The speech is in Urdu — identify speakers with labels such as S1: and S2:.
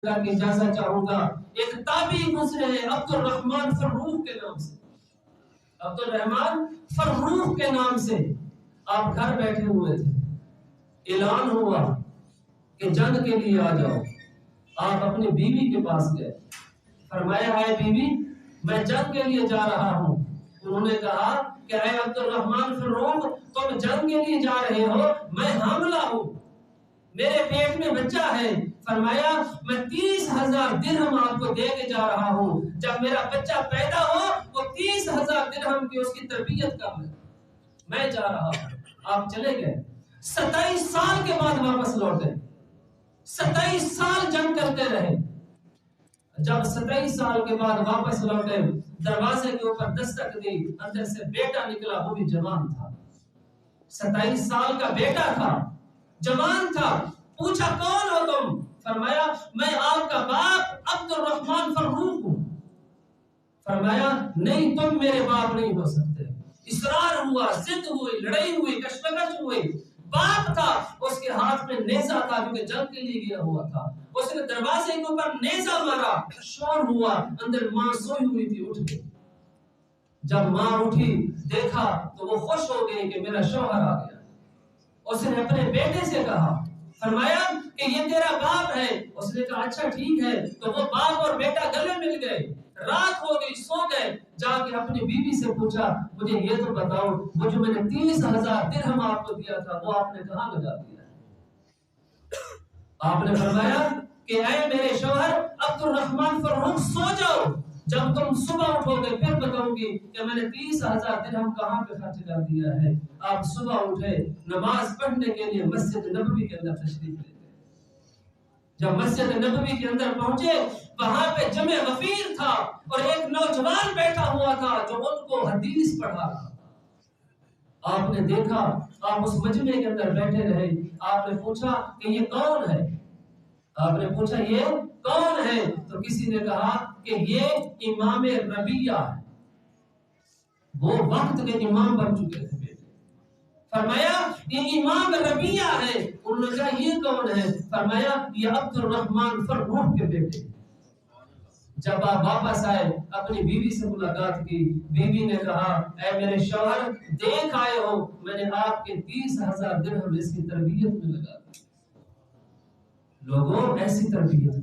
S1: کی اجازت چاہوں گا. ایک تابعی گزرے ہیں عبد الرحمن فروخ کے نام سے. عبد الرحمن فروخ کے نام سے آپ گھر بیٹھے ہوئے تھے. اعلان ہوا کہ جنگ کے لیے آ جاؤ. آپ اپنی بیوی کے پاس گئے. فرمایا ہے بیوی میں جنگ کے لیے جا رہا ہوں. انہوں نے کہا کہ اے عبد الرحمن فروخ تم جنگ کے لیے جا رہے ہو, میں حاملہ ہوں, میرے پیٹ میں بچہ ہے. فرمایا میں 30,000 درہم آپ کو دے کے جا رہا ہوں. جب میرا بچہ پیدا ہو وہ 30,000 درہم کی اس کی تربیت کر لے. میں جا رہا ہوں. آپ چلے گئے. 27 سال کے بعد واپس لوٹے. 27 سال جنگ کرتے رہے. جب 27 سال کے بعد واپس لوٹے, دروازے کے اوپر دستک دی, اندر سے بیٹا نکلا, وہ بھی جوان تھا. 27 سال کا بیٹا تھا, جوان تھا. پوچھا کون ہو تم؟ فرمایا میں آپ کا باپ عبد الرحمن فروخ ہوں. فرمایا نہیں تم میرے باپ نہیں ہو سکتے. اصرار ہوا, ضد ہوئی, لڑائی ہوئی, کشمکش ہوئی. باپ تھا, اس کے ہاتھ میں نیزہ تھا کیونکہ جنگ کے لیے گیا ہوا تھا. اس نے دروازے کے اوپر نیزہ مارا, شور ہوا, اندر ماں سوئی ہوئی تھی, اٹھ گئی. جب ماں اٹھی دیکھا تو وہ خوش ہو گئی کہ میرا شوہر آ گیا. اس نے اپنے بیٹے سے کہا, فرمایا کہ یہ تیرا باپ ہے. اس نے کہا اچھا ٹھیک ہے. تو وہ باپ اور بیٹا گلے مل گئے. رات ہو گئی, سو گئے. جا کے اپنی بیوی سے پوچھا مجھے یہ تو بتاؤ وہ جو میں نے 30,000 درہم آپ کو دیا تھا وہ آپ نے کہاں لگا دیا؟ آپ نے فرمایا کہ اے میرے شوہر عبد الرحمن فروخ سو جاؤ, جب تم صبح اٹھو گے پھر بتاؤں گی کہ میں نے 30,000 درہم کہاں پہ خرچ کر دیا ہے. آپ صبح اٹھے, نماز پڑھنے کے لیے مسجد نبوی کے اندر تشریف لے گئے. جب مسجد نبوی کے اندر پہنچے وہاں پہ جمع غفیر تھا اور ایک نوجوان بیٹھا ہوا تھا جو ان کو حدیث پڑھا رہا تھا. آپ نے دیکھا, آپ اس مجمع کے اندر بیٹھے رہے. آپ نے پوچھا کہ یہ کون ہے؟ آپ نے پوچھا یہ کون ہے؟ تو کسی نے کہا کہ یہ امام ربیعہ ہے, وہ وقت کے امام بن چکے تھے. فرمایا یہ امام ربیعہ ہے. انہوں نے کہا یہ کون ہے؟ فرمایا یہ عبد الرحمن فروخ کے بیٹے. جب آپ واپس آئے اپنی بیوی سے ملاقات کی. بیوی نے کہا اے میرے شوہر دیکھ آئے ہو میں نے آپ کے 30,000 درہم اس کی تربیت میں لگا دی. لوگوں ایسی تربیت